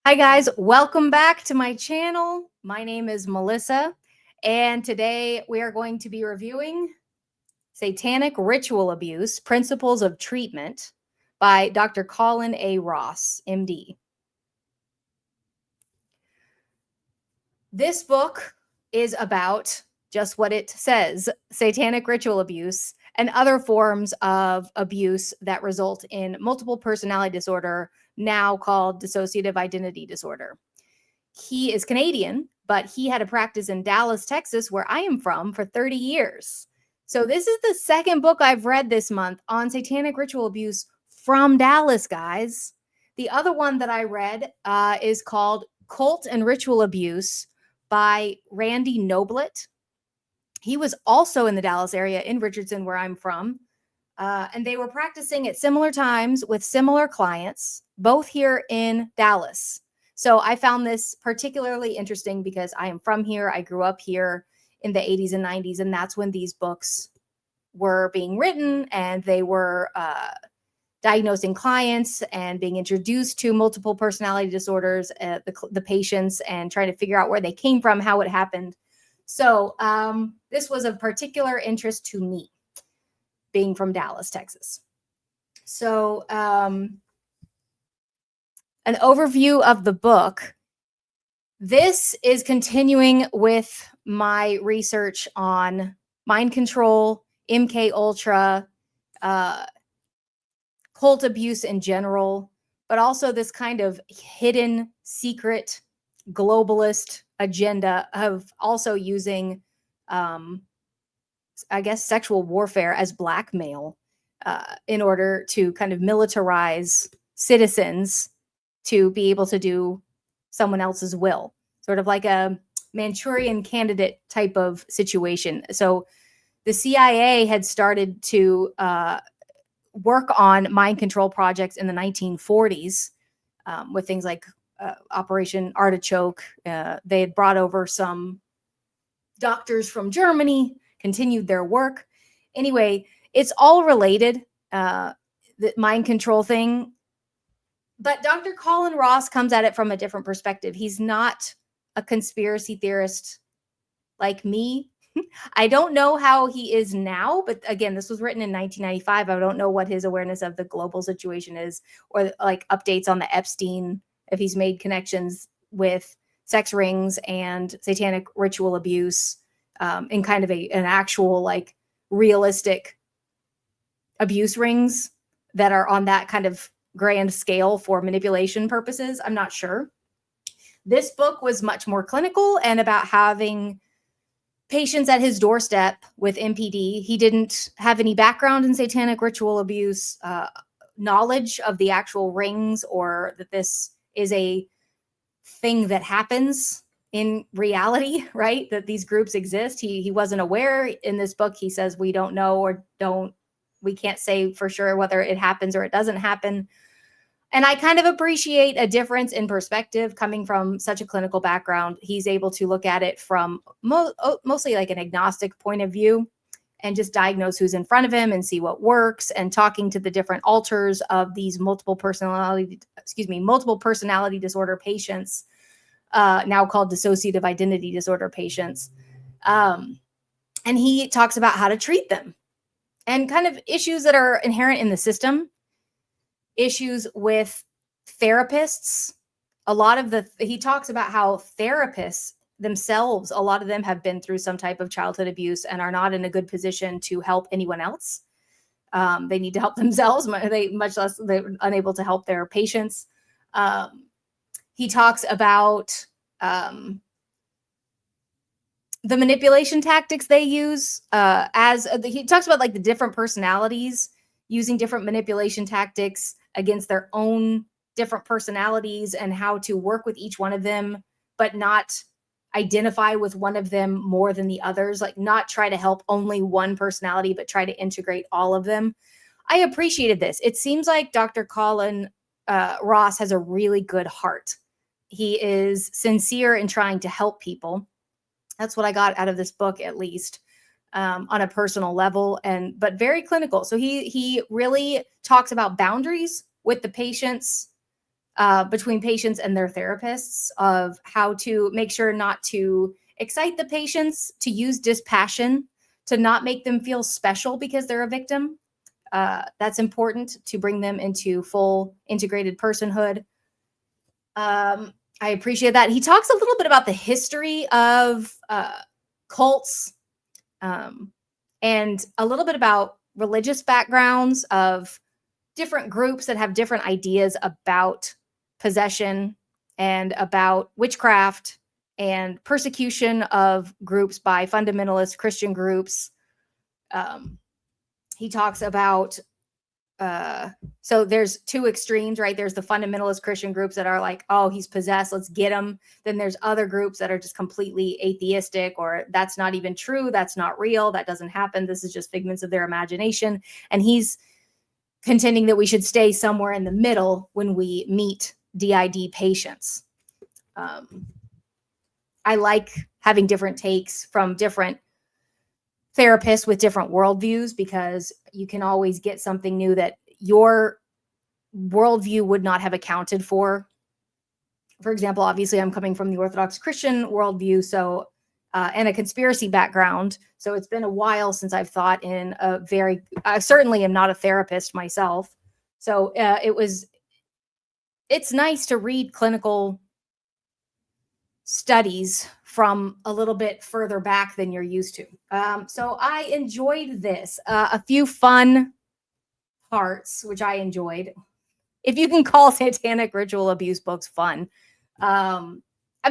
Hi guys, welcome back to my channel. My name is Melissa, and today we are going to be reviewing Satanic Ritual Abuse, Principles of Treatment by Dr. Colin A. Ross, MD. This book is about just what it says, satanic ritual abuse and other forms of abuse that result in multiple personality disorder, now called dissociative identity disorder. He is Canadian, but he had a practice in Dallas, Texas, where I am from, for 30 years. So this is the second book I've read this month on satanic ritual abuse from Dallas, guys. The other one that I read is called Cult and Ritual Abuse by Randy Noblet. He was also in the Dallas area in Richardson, where I'm from. And they were practicing at similar times with similar clients, both here in Dallas. So I found this particularly interesting because I am from here. I grew up here in the 80s and 90s, and that's when these books were being written, and they were diagnosing clients and being introduced to multiple personality disorders, the patients, and trying to figure out where they came from, how it happened. So this was of particular interest to me, being from Dallas, Texas. So an overview of the book. This is continuing with my research on mind control, MK Ultra, cult abuse in general, but also this kind of hidden, secret, globalist agenda of also using, I guess, sexual warfare as blackmail in order to kind of militarize citizens to be able to do someone else's will, sort of like a Manchurian candidate type of situation. So the CIA had started to work on mind control projects in the 1940s with things like Operation Artichoke. They had brought over some doctors from Germany, continued their work. Anyway, it's all related, the mind control thing. But Dr. Colin Ross comes at it from a different perspective. He's not a conspiracy theorist like me. I don't know how he is now, but again, this was written in 1995. I don't know what his awareness of the global situation is, or like updates on the Epstein, if he's made connections with sex rings and satanic ritual abuse in kind of an actual, like, realistic abuse rings that are on that kind of grand scale for manipulation purposes. I'm not sure. This book was much more clinical and about having patients at his doorstep with MPD. He didn't have any background in satanic ritual abuse, knowledge of the actual rings, or that this is a thing that happens in reality, right? That these groups exist. He wasn't aware. In this book, he says we don't know, or we can't say for sure whether it happens or it doesn't happen. And I kind of appreciate a difference in perspective coming from such a clinical background. He's able to look at it from mostly like an agnostic point of view and just diagnose who's in front of him and see what works, and talking to the different alters of these multiple personality disorder patients, now called dissociative identity disorder patients. And he talks about how to treat them and kind of issues that are inherent in the system, issues with therapists. He talks about how therapists themselves, a lot of them have been through some type of childhood abuse and are not in a good position to help anyone else. They need to help themselves, much less they're unable to help their patients. He talks about the manipulation tactics they use, he talks about like the different personalities using different manipulation tactics against their own different personalities, and how to work with each one of them, but not identify with one of them more than the others, like not try to help only one personality, but try to integrate all of them. I appreciated this. It seems like Dr. Colin Ross has a really good heart. He is sincere in trying to help people. That's what I got out of this book, at least. On a personal level, but very clinical. So he really talks about boundaries with the patients, between patients and their therapists of how to make sure not to excite the patients, to use dispassion, to not make them feel special because they're a victim. That's important to bring them into full integrated personhood. I appreciate that. He talks a little bit about the history of cults, and a little bit about religious backgrounds of different groups that have different ideas about possession and about witchcraft and persecution of groups by fundamentalist Christian groups. He talks about so there's two extremes, right? There's the fundamentalist Christian groups that are like, oh, he's possessed, let's get him. Then there's other groups that are just completely atheistic, or that's not even true, that's not real, that doesn't happen, this is just figments of their imagination. And he's contending that we should stay somewhere in the middle when we meet DID patients. I like having different takes from different therapists with different worldviews, because you can always get something new that your worldview would not have accounted for. For example, obviously I'm coming from the Orthodox Christian worldview, so and a conspiracy background. So it's been a while since I've thought in a very, I certainly am not a therapist myself. So it's nice to read clinical studies from a little bit further back than you're used to. So I enjoyed this. A few fun parts, which I enjoyed. If you can call satanic ritual abuse books fun. I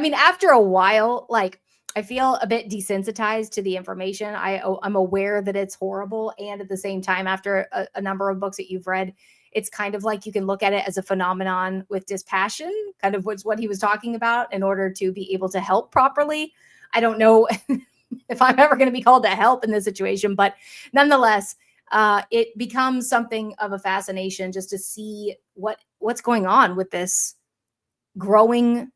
mean, after a while, like, I feel a bit desensitized to the information. I'm aware that it's horrible. And at the same time, after a number of books that you've read, it's kind of like you can look at it as a phenomenon with dispassion, kind of what he was talking about, in order to be able to help properly. I don't know if I'm ever going to be called to help in this situation, but nonetheless, it becomes something of a fascination just to see what's going on with this growing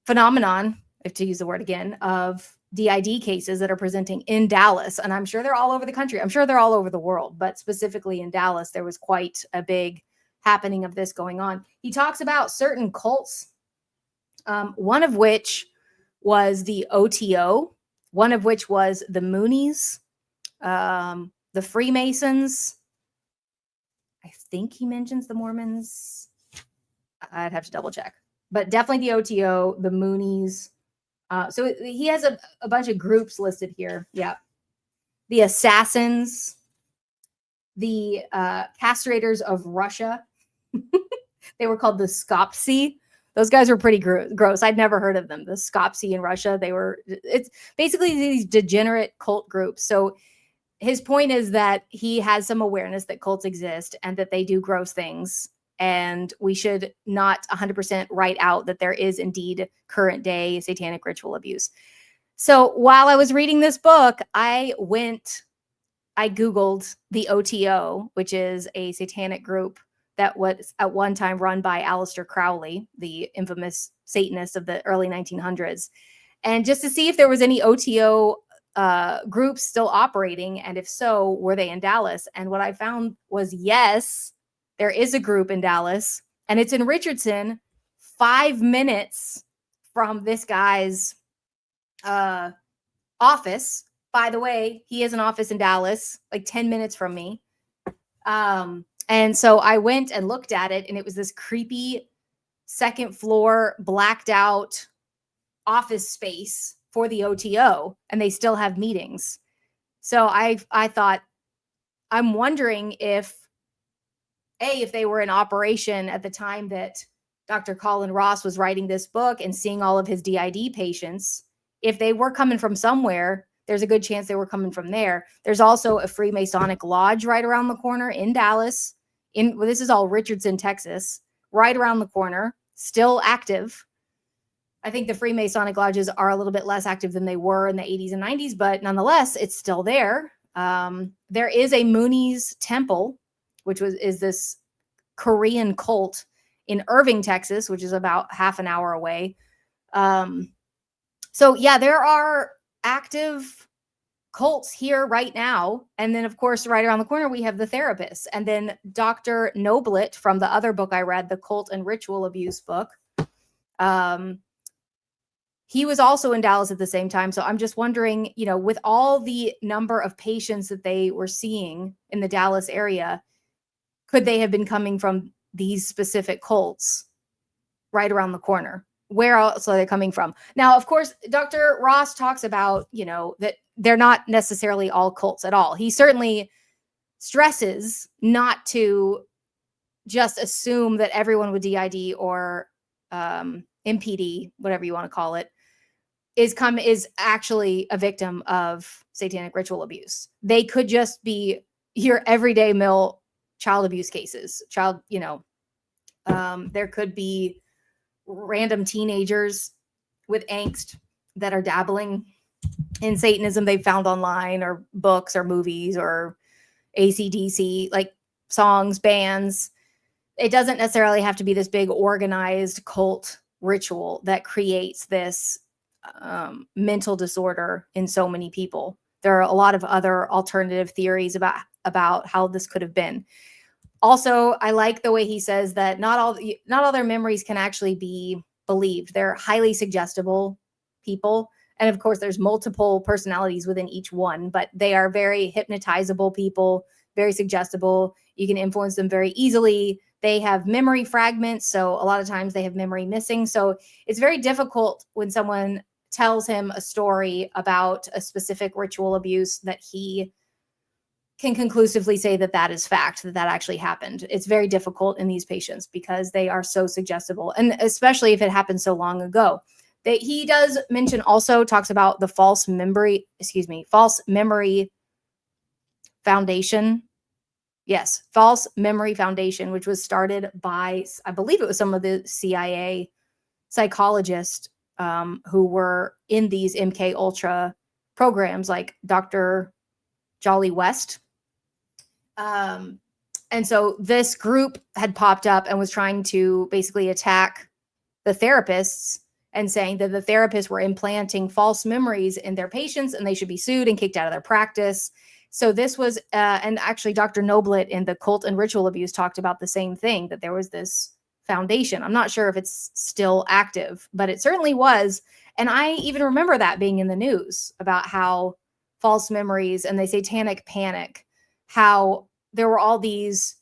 phenomenon, if to use the word again, of DID cases that are presenting in Dallas. And I'm sure they're all over the country. I'm sure they're all over the world, but specifically in Dallas, there was quite a big happening of this going on. He talks about certain cults, one of which was the OTO, one of which was the Moonies, the Freemasons. I think he mentions the Mormons. I'd have to double check, but definitely the OTO, the Moonies. So he has a bunch of groups listed here. Yeah. The Assassins, the Castrators of Russia. They were called the Skopsi. Those guys were pretty gross. I'd never heard of them. The Skopsi in Russia. It's basically these degenerate cult groups. So his point is that he has some awareness that cults exist and that they do gross things. And we should not 100% write out that there is indeed current day satanic ritual abuse. So while I was reading this book, I Googled the OTO, which is a satanic group that was at one time run by Aleister Crowley, the infamous Satanist of the early 1900s. And just to see if there was any OTO groups still operating, and if so, were they in Dallas? And what I found was, yes, there is a group in Dallas, and it's in Richardson, 5 minutes from this guy's office. By the way, he has an office in Dallas, like 10 minutes from me. And so I went and looked at it, and it was this creepy second floor, blacked out office space for the OTO, and they still have meetings. So I thought, I'm wondering if they were in operation at the time that Dr. Colin Ross was writing this book and seeing all of his DID patients. If they were coming from somewhere, there's a good chance they were coming from there. There's also a Freemasonic lodge right around the corner in Dallas. This is all Richardson, Texas, right around the corner, still active. I think the Freemasonic lodges are a little bit less active than they were in the 80s and 90s, but nonetheless, it's still there. There is a Moonies temple, which is this Korean cult in Irving, Texas, which is about half an hour away. So yeah, there are active cults here right now. And then, of course, right around the corner, we have the therapists. And then Dr. Noblet from the other book I read, the Cult and Ritual Abuse book, he was also in Dallas at the same time. So I'm just wondering, with all the number of patients that they were seeing in the Dallas area, could they have been coming from these specific cults right around the corner? Where else are they coming from? Now, of course, Dr. Ross talks about, that they're not necessarily all cults at all. He certainly stresses not to just assume that everyone with DID or MPD, whatever you want to call it, is actually a victim of satanic ritual abuse. They could just be your everyday mill child abuse cases. There could be random teenagers with angst that are dabbling in Satanism they've found online or books or movies or AC/DC, like songs, bands. It doesn't necessarily have to be this big organized cult ritual that creates this mental disorder in so many people. There are a lot of other alternative theories about how this could have been. Also, I like the way he says that not all their memories can actually be believed. They're highly suggestible people. And of course, there's multiple personalities within each one, but they are very hypnotizable people, very suggestible. You can influence them very easily. They have memory fragments. So a lot of times they have memory missing. So it's very difficult when someone tells him a story about a specific ritual abuse that he can conclusively say that is fact, that actually happened. It's very difficult in these patients because they are so suggestible, and especially if it happened so long ago. He does mention, also talks about the false memory foundation. Yes, false memory foundation, which was started by, I believe it was some of the CIA psychologists who were in these MK Ultra programs, like Dr. Jolly West. And so this group had popped up and was trying to basically attack the therapists and saying that the therapists were implanting false memories in their patients and they should be sued and kicked out of their practice. So this was, and actually Dr. Noblet in the Cult and Ritual Abuse talked about the same thing, that there was this foundation. I'm not sure if it's still active, but it certainly was. And I even remember that being in the news about how false memories and the satanic panic, how there were all these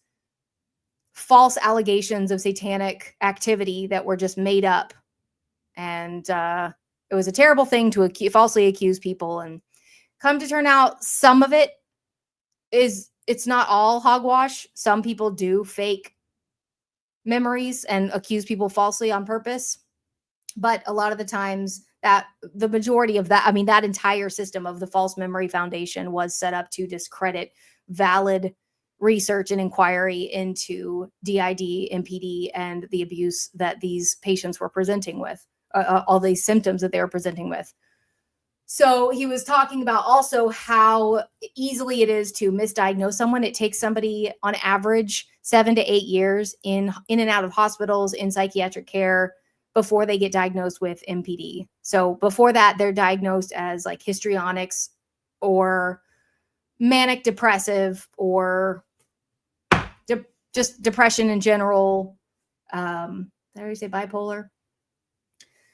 false allegations of satanic activity that were just made up. And it was a terrible thing to falsely accuse people. And come to turn out, some of it it's not all hogwash. Some people do fake memories and accuse people falsely on purpose. But a lot of the times, that the majority of that, that entire system of the false memory foundation was set up to discredit valid research and inquiry into DID, MPD, and the abuse that these patients were presenting with, all these symptoms that they were presenting with. So he was talking about also how easily it is to misdiagnose someone. It takes somebody on average 7 to 8 years in and out of hospitals, in psychiatric care, before they get diagnosed with MPD. So before that, they're diagnosed as like histrionics or manic depressive or just depression in general. Did I say bipolar?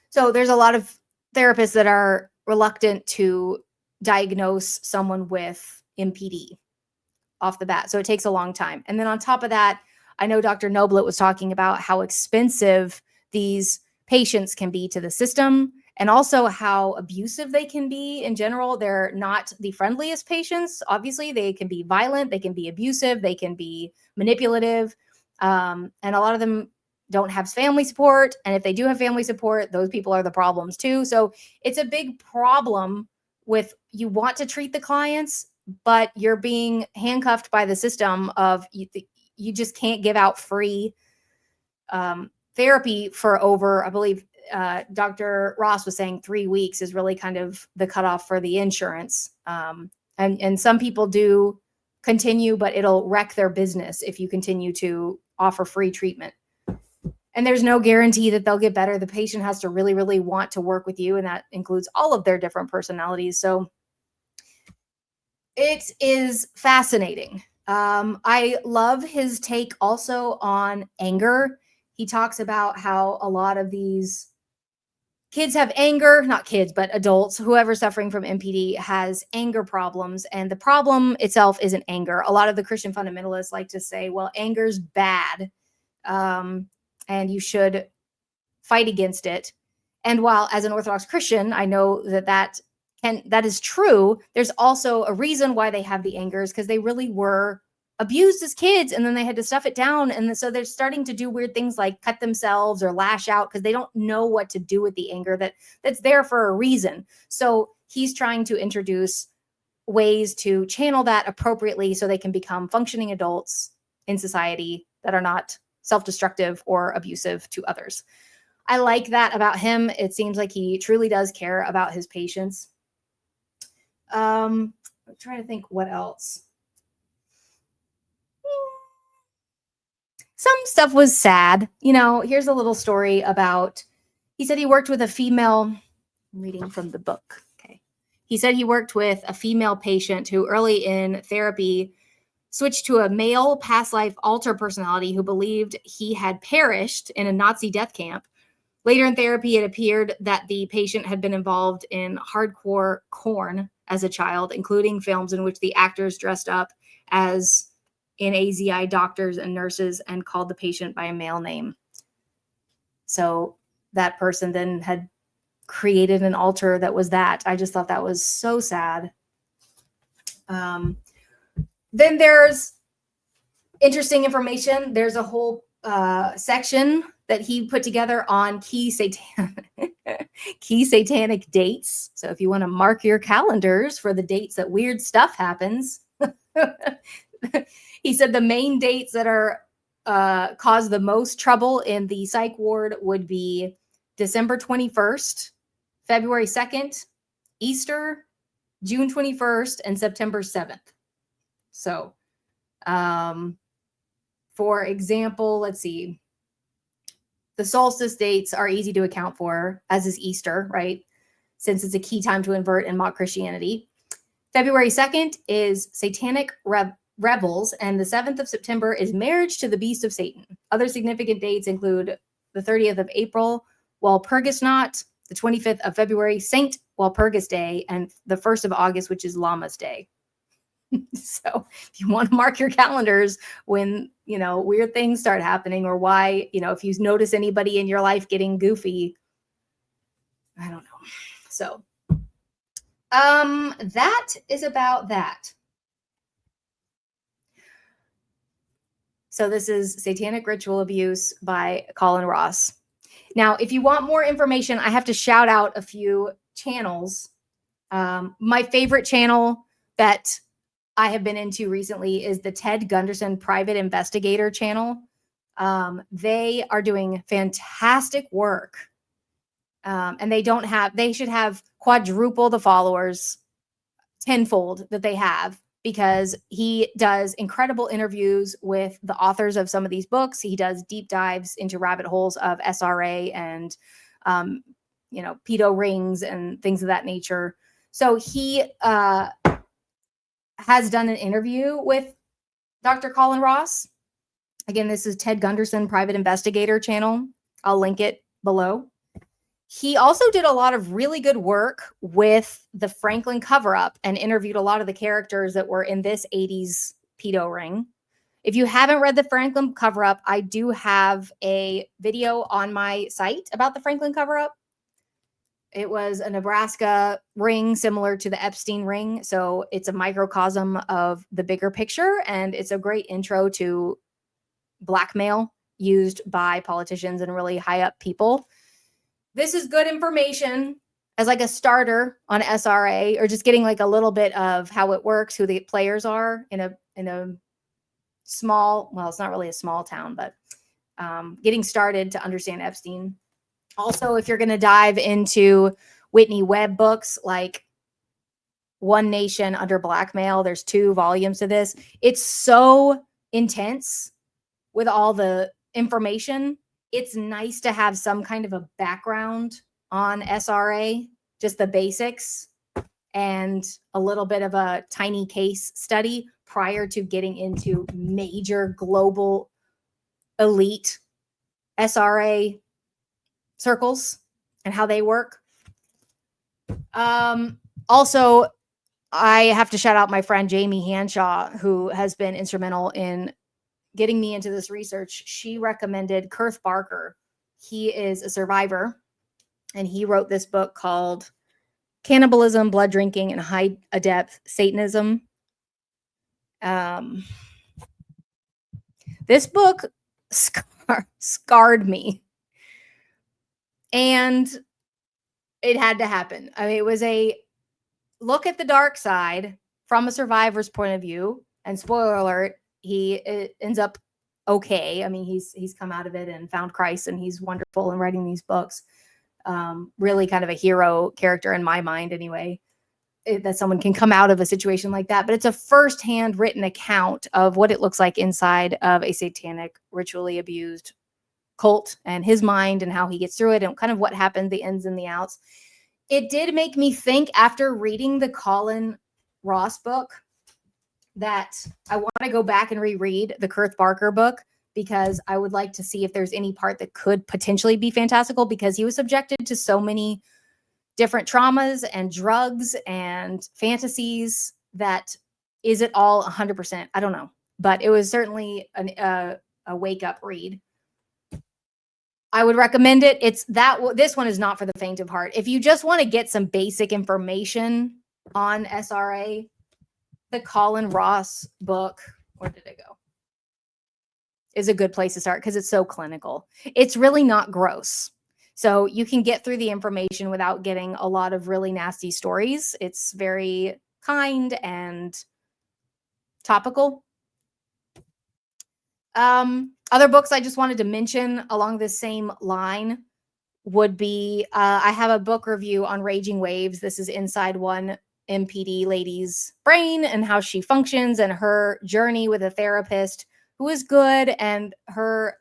So there's a lot of therapists that are reluctant to diagnose someone with MPD off the bat. So it takes a long time. And then on top of that, I know Dr. Noblet was talking about how expensive these patients can be to the system, and also how abusive they can be in general. They're not the friendliest patients. Obviously, they can be violent, they can be abusive, they can be manipulative. And a lot of them don't have family support. And if they do have family support, those people are the problems too. So it's a big problem with, you want to treat the clients, but you're being handcuffed by the system of you just can't give out free therapy for over, I believe Dr. Ross was saying 3 weeks is really kind of the cutoff for the insurance. And some people do continue, but it'll wreck their business if you continue to offer free treatment. And there's no guarantee that they'll get better. The patient has to really, really want to work with you. And that includes all of their different personalities. So It is fascinating. I love his take also on anger. He talks about how a lot of these kids have anger, not kids, but adults, whoever suffering from MPD has anger problems. And the problem itself isn't anger. A lot of the Christian fundamentalists like to say, well, anger's bad, and you should fight against it. And while as an Orthodox Christian, I know that is true, there's also a reason why they have the angers, because they really were abused as kids and then they had to stuff it down, and so they're starting to do weird things like cut themselves or lash out because they don't know what to do with the anger that's there for a reason. So he's trying to introduce ways to channel that appropriately so they can become functioning adults in society that are not self-destructive or abusive to others. I like that about him. It seems like he truly does care about his patients. I'm trying to think what else. Some stuff was sad. Here's a little story about, he said he worked with a female, I'm reading from the book. Okay. He said he worked with a female patient who early in therapy switched to a male past life alter personality who believed he had perished in a Nazi death camp. Later in therapy, it appeared that the patient had been involved in hardcore porn as a child, including films in which the actors dressed up as AZI doctors and nurses and called the patient by a male name. So that person then had created an altar that was that. I just thought that was so sad. Then there's interesting information. There's a whole section that he put together on key satanic dates. So if you want to mark your calendars for the dates that weird stuff happens, he said the main dates that are cause the most trouble in the psych ward would be December 21st, February 2nd, Easter, June 21st, and September 7th. So, for example, let's see. The solstice dates are easy to account for, as is Easter, right? Since it's a key time to invert and mock Christianity. February 2nd is Satanic Revels, and the 7th of September is Marriage to the Beast of Satan. Other significant dates include the 30th of April, Walpurgis Night, the 25th of February, Saint Walpurgis Day, and the 1st of August, which is Llamas Day. So if you want to mark your calendars when, weird things start happening, or why, if you notice anybody in your life getting goofy, I don't know. So, that is about that. So this is Satanic Ritual Abuse by Colin Ross. Now, if you want more information, I have to shout out a few channels. My favorite channel that I have been into recently is the Ted Gunderson Private Investigator channel. They are doing fantastic work. And they should have quadruple the followers, tenfold that they have, because he does incredible interviews with the authors of some of these books. He does deep dives into rabbit holes of SRA and, pedo rings and things of that nature. So he, has done an interview with Dr. Colin Ross. Again, this is Ted Gunderson Private Investigator channel. I'll link it below. He also did a lot of really good work with the Franklin cover-up and interviewed a lot of the characters that were in this 80s pedo ring. If you haven't read the Franklin cover-up, I do have a video on my site about the Franklin cover-up. It was a Nebraska ring similar to the Epstein ring. So it's a microcosm of the bigger picture. And it's a great intro to blackmail used by politicians and really high up people. This is good information as like a starter on SRA, or just getting like a little bit of how it works, who the players are in a small, well, it's not really a small town, but getting started to understand Epstein. Also, if you're going to dive into Whitney Webb books like One Nation Under Blackmail, there's 2 volumes to this. It's so intense with all the information. It's nice to have some kind of a background on SRA, just the basics. and a little bit of a tiny case study prior to getting into major global elite SRA circles and how they work. Also, I have to shout out my friend Jamie Hanshaw, who has been instrumental in getting me into this research. She recommended Kurth Barker. He is a survivor, and he wrote this book called Cannibalism, Blood Drinking, and High Adept Satanism. This book scarred me, and it had to happen. I mean, it was a look at the dark side from a survivor's point of view. And spoiler alert, he ends up okay. I mean, he's come out of it and found Christ, and he's wonderful in writing these books. Really kind of a hero character in my mind, anyway, that someone can come out of a situation like that. But it's a firsthand written account of what it looks like inside of a satanic, ritually abused cult, and his mind and how he gets through it, and kind of what happened, the ins and the outs. It did make me think, after reading the Colin Ross book, that I want to go back and reread the Kurth Barker book, because I would like to see if there's any part that could potentially be fantastical, because he was subjected to so many different traumas and drugs and fantasies that, is it all 100%? I don't know. But it was certainly a wake-up read. I would recommend it. This one is not for the faint of heart. If you just want to get some basic information on SRA, the Colin Ross book, where did it go, is a good place to start, because it's so clinical. It's really not gross. So you can get through the information without getting a lot of really nasty stories. It's very kind and topical. Other books I just wanted to mention along this same line would be, I have a book review on Raging Waves. This is inside one MPD lady's brain and how she functions, and her journey with a therapist who is good, and her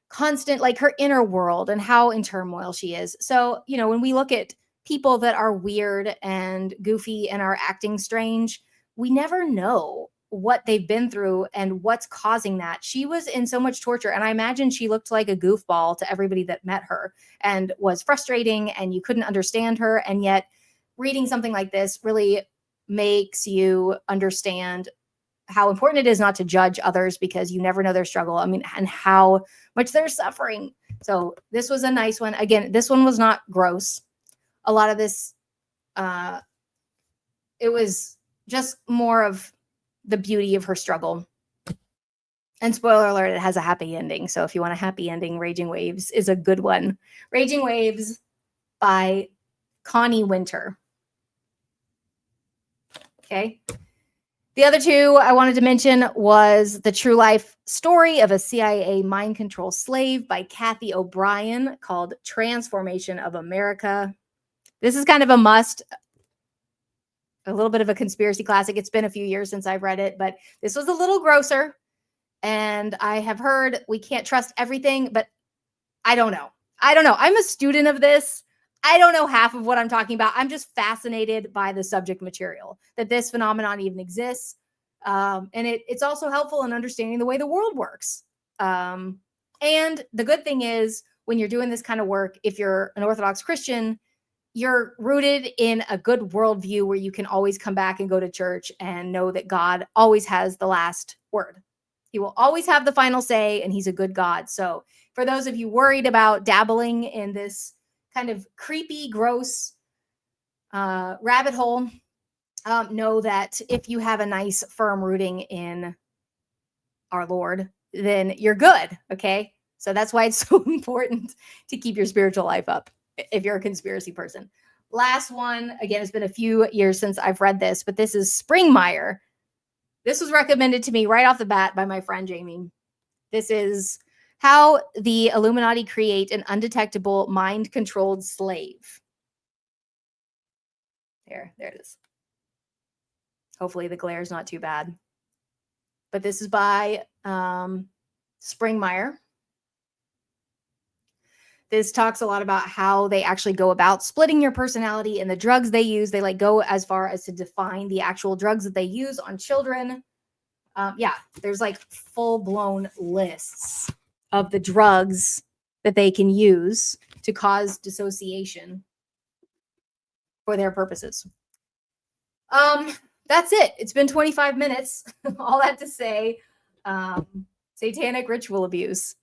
constant, like, her inner world and how in turmoil she is. So, you know, when we look at people that are weird and goofy and are acting strange, we never know what they've been through and what's causing that. She was in so much torture, and I imagine she looked like a goofball to everybody that met her, and was frustrating, and you couldn't understand her. And yet reading something like this really makes you understand how important it is not to judge others, because you never know their struggle. I mean, and how much they're suffering. So this was a nice one. Again, this one was not gross. A lot of this, it was just more of the beauty of her struggle. And spoiler alert, it has a happy ending. So if you want a happy ending, Raging Waves is a good one. Raging Waves by Connie Winter. Okay. The other two I wanted to mention was The True Life Story of a CIA Mind Control Slave by Kathy O'Brien, called Transformation of America. This is kind of a must, a little bit of a conspiracy classic. It's been a few years since I've read it, but this was a little grosser. And I have heard we can't trust everything, but I don't know. I'm a student of this. I don't know half of what I'm talking about. I'm just fascinated by the subject material, that this phenomenon even exists. And it's also helpful in understanding the way the world works. And the good thing is, when you're doing this kind of work, if you're an Orthodox Christian, you're rooted in a good worldview where you can always come back and go to church and know that God always has the last word. He will always have the final say, and he's a good God. So for those of you worried about dabbling in this kind of creepy, gross rabbit hole, know that if you have a nice, firm rooting in our Lord, then you're good, okay? So that's why it's so important to keep your spiritual life up if you're a conspiracy person. Last one, again, it's been a few years since I've read this, but this is Springmeier. This was recommended to me right off the bat by my friend Jamie. This is How the Illuminati Create an Undetectable Mind-Controlled Slave. There it is. Hopefully the glare is not too bad. But this is by Springmeier. this talks a lot about how they actually go about splitting your personality and the drugs they use. They like go as far as to define the actual drugs that they use on children. Yeah, there's like full-blown lists of the drugs that they can use to cause dissociation for their purposes. That's it. It's been 25 minutes. All that to say, satanic ritual abuse.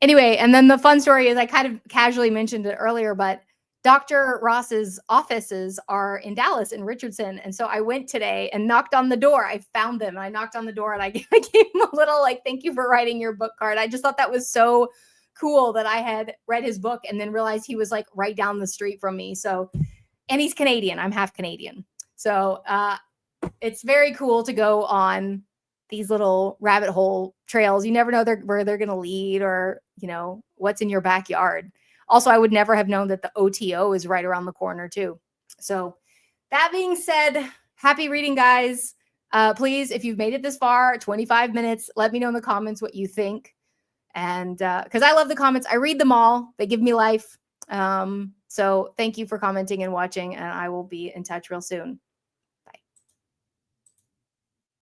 Anyway, and then the fun story is I kind of casually mentioned it earlier, but Dr. Ross's offices are in Dallas in Richardson. And so I went today and knocked on the door. I found them. I knocked on the door and I gave him a little like, thank you for writing your book card. I just thought that was so cool that I had read his book and then realized he was like right down the street from me. So, and he's Canadian. I'm half Canadian. So it's very cool to go on these little rabbit hole trails. You never know where they're going to lead or, you know, what's in your backyard. Also, I would never have known that the OTO is right around the corner too. So that being said, happy reading, guys. Please, if you've made it this far, 25 minutes, let me know in the comments what you think. And because I love the comments, I read them all. They give me life. So thank you for commenting and watching, and I will be in touch real soon.